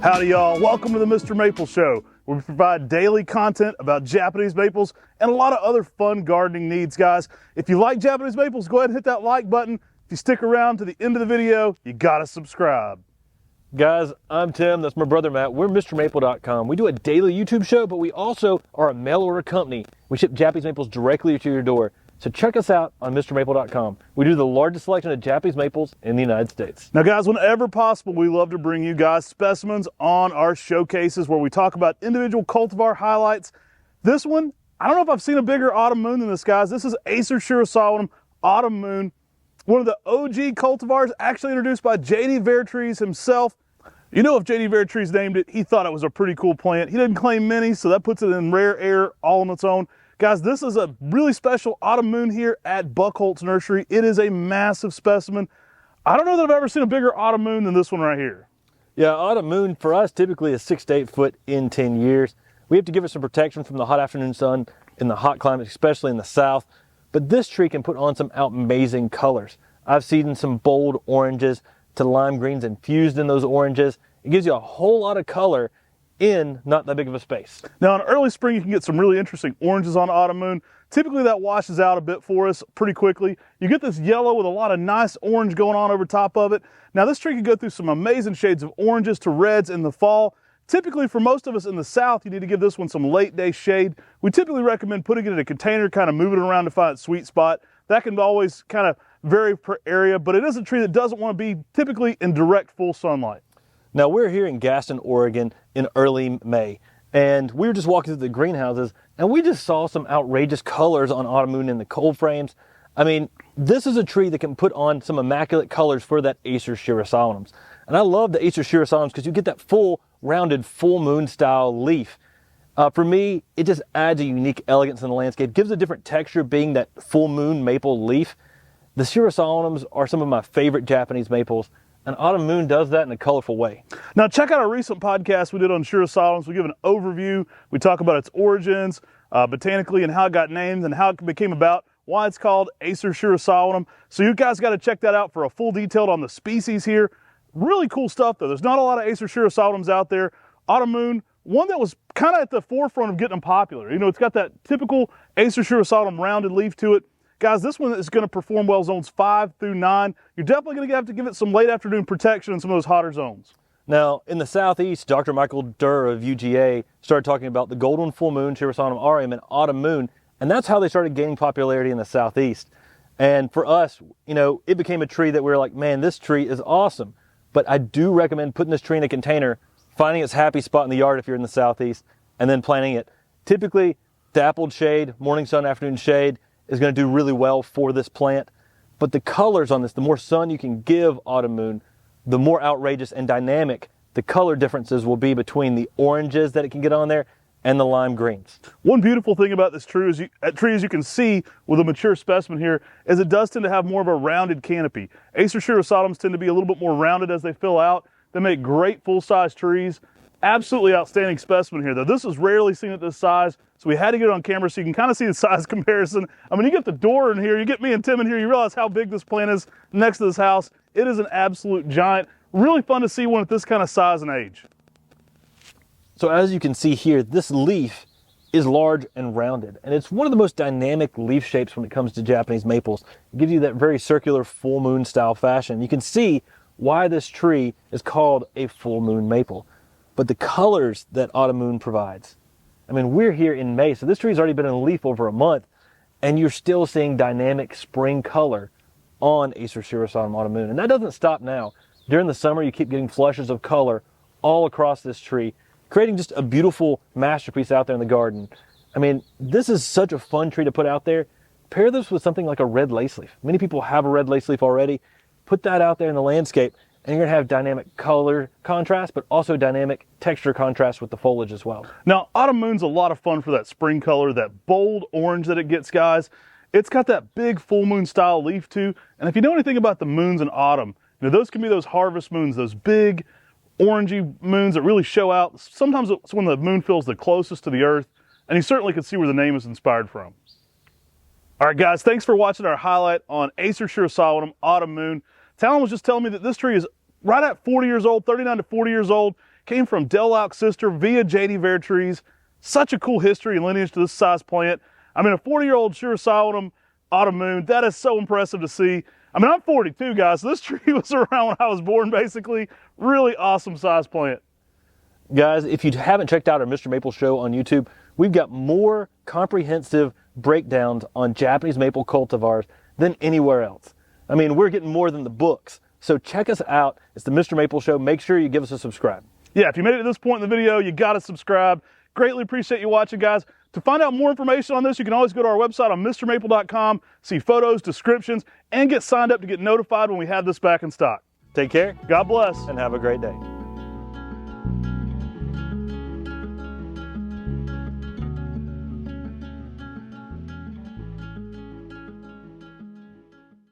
Howdy y'all, welcome to the Mr. Maple Show, where we provide daily content about Japanese maples and a lot of other fun gardening needs, guys. If you like Japanese maples, go ahead and hit that like button. If you stick around to the end of the video, you gotta subscribe. Guys, I'm Tim, that's my brother Matt. We're MrMaple.com. We do a daily YouTube show, but we also are a mail order company. We ship Japanese maples directly to your door. So check us out on MrMaple.com. We do the largest selection of Japanese maples in the United States. Now guys, whenever possible, we love to bring you guys specimens on our showcases where we talk about individual cultivar highlights. This one, I don't know if I've seen a bigger autumn moon than this, guys. This is Acer shirasawanum autumn moon. One of the OG cultivars, actually introduced by J.D. Vertrees himself. You know, if J.D. Vertrees named it, he thought it was a pretty cool plant. He didn't claim many, so that puts it in rare air all on its own. Guys, this is a really special autumn moon here at Buckholtz Nursery. It is a massive specimen. I don't know that I've ever seen a bigger autumn moon than this one right here. Yeah, autumn moon for us typically is 6 to 8 foot in 10 years. We have to give it some protection from the hot afternoon sun in the hot climate, especially in the south. But this tree can put on some amazing colors. I've seen some bold oranges to lime greens infused in those oranges. It gives you a whole lot of color in not that big of a space. Now in early spring, you can get some really interesting oranges on autumn moon. Typically that washes out a bit for us pretty quickly. You get this yellow with a lot of nice orange going on over top of it. Now this tree can go through some amazing shades of oranges to reds in the fall. Typically for most of us in the south, you need to give this one some late day shade. We typically recommend putting it in a container, kind of moving it around to find its sweet spot. That can always kind of vary per area, but it is a tree that doesn't want to be typically in direct full sunlight. Now we're here in Gaston, Oregon in early May, and we were just walking through the greenhouses and we just saw some outrageous colors on autumn moon in the cold frames. I mean, this is a tree that can put on some immaculate colors for that Acer shirasawanums. And I love the Acer shirasawanums because you get that full rounded full moon style leaf. For me, it just adds a unique elegance in the landscape, gives a different texture being that full moon maple leaf. The shirasawanums are some of my favorite Japanese maples, and autumn moon does that in a colorful way. Now check out our recent podcast we did on shirasawanums. We give an overview. We talk about its origins, botanically, and how it got named and how it became about, why it's called Acer shirasawanum. So you guys got to check that out for a full detail on the species here. Really cool stuff though. There's not a lot of Acer shirasawanums out there. Autumn moon, one that was kind of at the forefront of getting popular. You know, it's got that typical Acer shirasawanum rounded leaf to it. Guys, this one is going to perform well zones 5 through 9. You're definitely going to have to give it some late afternoon protection in some of those hotter zones. Now, in the southeast, Dr. Michael Durr of UGA started talking about the golden full moon, shirasawanum aureum, and autumn moon, and that's how they started gaining popularity in the southeast. And for us, you know, it became a tree that we were like, man, this tree is awesome. But I do recommend putting this tree in a container, finding its happy spot in the yard if you're in the southeast, and then planting it. Typically, dappled shade, morning sun, afternoon shade, is going to do really well for this plant. But the colors on this, the more sun you can give autumn moon, the more outrageous and dynamic the color differences will be between the oranges that it can get on there and the lime greens. One beautiful thing about this tree, as you can see with a mature specimen here, is it does tend to have more of a rounded canopy. Acer shirasawanums tend to be a little bit more rounded as they fill out. They make great full-size trees. Absolutely outstanding specimen here though. This is rarely seen at this size, so we had to get it on camera so you can kind of see the size comparison. I mean, you get the door in here, you get me and Tim in here, you realize how big this plant is next to this house. It is an absolute giant. Really fun to see one at this kind of size and age. So as you can see here, this leaf is large and rounded, and it's one of the most dynamic leaf shapes when it comes to Japanese maples. It gives you that very circular full moon style fashion. You can see why this tree is called a full moon maple. But the colors that autumn moon provides. I mean, we're here in May, so this tree's already been in leaf over a month, and you're still seeing dynamic spring color on Acer shirasawanum autumn moon. And that doesn't stop now. During the summer, you keep getting flushes of color all across this tree, creating just a beautiful masterpiece out there in the garden. I mean, this is such a fun tree to put out there. Pair this with something like a red lace leaf. Many people have a red lace leaf already. Put that out there in the landscape, and you're going to have dynamic color contrast, but also dynamic texture contrast with the foliage as well. Now, autumn moon's a lot of fun for that spring color, that bold orange that it gets, guys. It's got that big full moon style leaf too. And if you know anything about the moons in autumn, you know, those can be those harvest moons, those big orangey moons that really show out. Sometimes it's when the moon feels the closest to the earth, and you certainly can see where the name is inspired from. All right, guys, thanks for watching our highlight on Acer shirasawanum autumn moon. Talon was just telling me that this tree is right at 40 years old, 39 to 40 years old. came from Delau's sister via JD Vare trees. Such a cool history and lineage to this size plant. I mean, a 40-year-old shirasawanum autumn moon, that is so impressive to see. I mean, I'm 42, guys, so this tree was around when I was born, basically. Really awesome size plant. Guys, if you haven't checked out our Mr. Maple Show on YouTube, we've got more comprehensive breakdowns on Japanese maple cultivars than anywhere else. I mean, we're getting more than the books. So check us out. It's the Mr. Maple Show. Make sure you give us a subscribe. Yeah, if you made it to this point in the video, you got to subscribe. Greatly appreciate you watching, guys. To find out more information on this, you can always go to our website on MrMaple.com, see photos, descriptions, and get signed up to get notified when we have this back in stock. Take care. God bless. And have a great day.